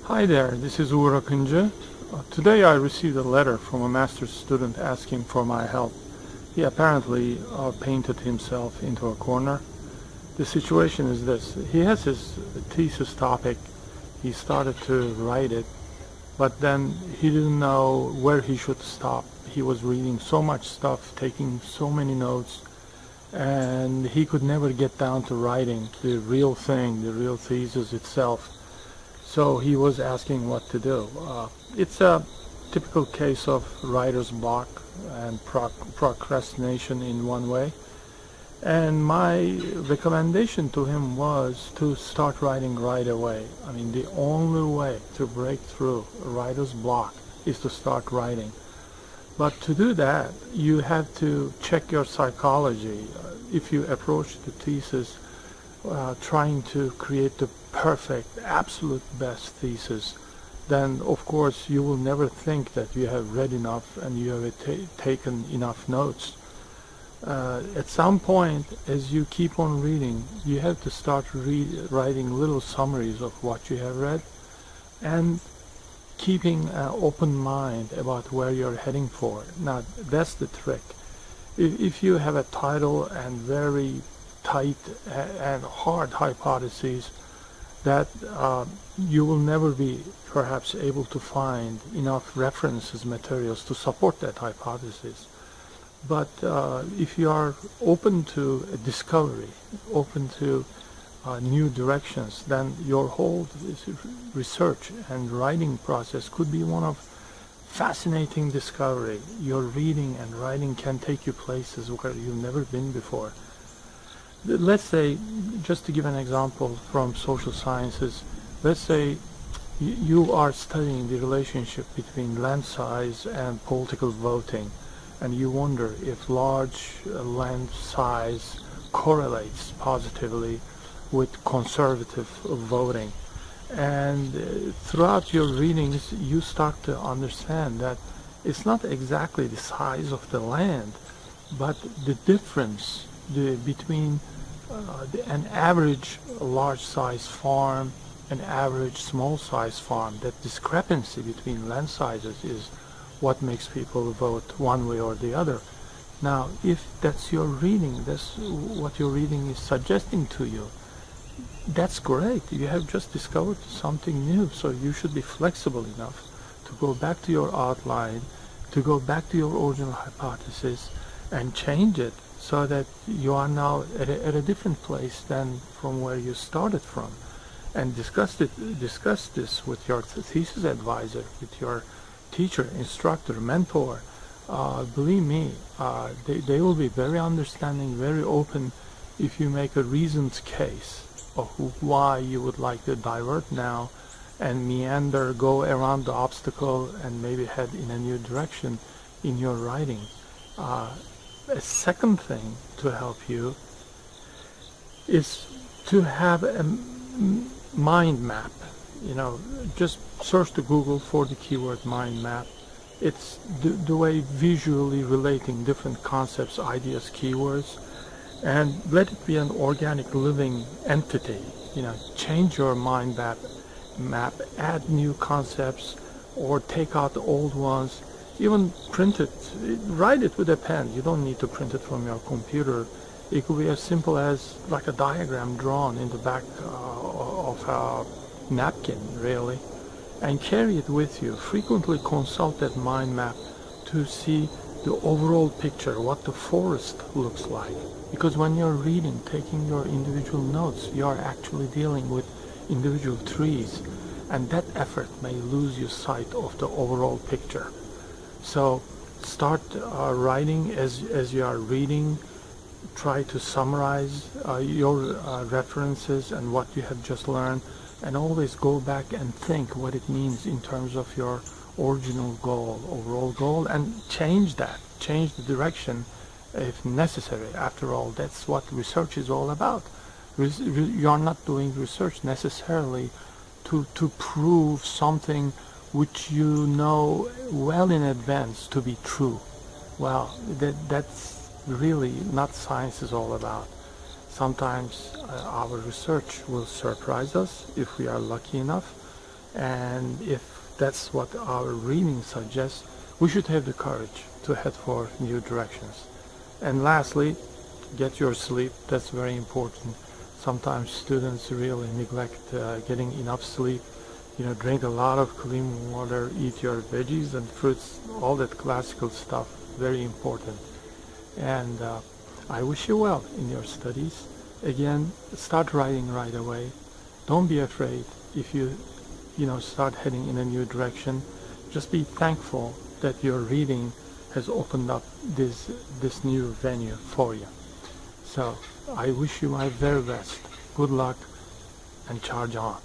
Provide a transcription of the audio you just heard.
Hi there, this is Uğur Akıncı. Today I received a letter from a master's student asking for my help. He apparently painted himself into a corner. The situation is this. He has his thesis topic. He started to write it, but then he didn't know where he should stop. He was reading so much stuff, taking so many notes, and he could never get down to writing the real thing, the real thesis itself. So he was asking what to do. It's a typical case of writer's block and procrastination in one way. And my recommendation to him was to start writing right away. I mean, the only way to break through a writer's block is to start writing. But to do that, you have to check your psychology. If you approach the thesis trying to create the perfect, absolute best thesis, then of course you will never think that you have read enough and you have taken enough notes. At some point, as you keep on reading, you have to start writing little summaries of what you have read and keeping an open mind about where you're heading for. Now, that's the trick. If you have a title and very tight and hard hypotheses, that you will never be perhaps able to find enough references materials to support that hypothesis. But if you are open to a discovery, open to new directions, then your whole research and writing process could be one of fascinating discovery. Your reading and writing can take you places where you've never been before. Let's say, just to give an example from social sciences, let's say you are studying the relationship between land size and political voting, and you wonder if large land size correlates positively with conservative voting. And throughout your readings, you start to understand that it's not exactly the size of the land, but the difference between an average large size farm, an average small size farm. That discrepancy between land sizes is what makes people vote one way or the other. Now, if that's your reading, that's what your reading is suggesting to you, that's great. You have just discovered something new, so you should be flexible enough to go back to your outline, to go back to your original hypothesis and change it so that you are now at a different place than from where you started from. And discuss this with your thesis advisor, with your teacher, instructor, mentor. Believe me, they will be very understanding, very open if you make a reasoned case of why you would like to divert now and meander, go around the obstacle, and maybe head in a new direction in your writing. A second thing to help you is to have a mind map. Just search to Google for the keyword mind map. It's the way visually relating different concepts, ideas, keywords, and let it be an organic living entity. Change your mind map, add new concepts, or take out the old ones. Even print it, write it with a pen. You don't need to print it from your computer. It could be as simple as like a diagram drawn in the back of a napkin, really, and carry it with you. Frequently consult that mind map to see the overall picture, what the forest looks like. Because when you're reading, taking your individual notes, you are actually dealing with individual trees, and that effort may lose you sight of the overall picture. So start writing as you are reading. Try to summarize your references and what you have just learned, and always go back and think what it means in terms of your original goal, overall goal, and change the direction if necessary. After all, that's what research is all about. You are not doing research necessarily to prove something which you know well in advance to be true. Well, that's really not science is all about. Sometimes our research will surprise us if we are lucky enough, And if that's what our reading suggests, we should have the courage to head for new directions. And lastly, get your sleep. That's very important. Sometimes students really neglect getting enough sleep. Drink a lot of clean water, eat your veggies and fruits, all that classical stuff, very important. And I wish you well in your studies. Again, start writing right away. Don't be afraid if you start heading in a new direction. Just be thankful that your reading has opened up this new venue for you. So I wish you my very best. Good luck and charge on.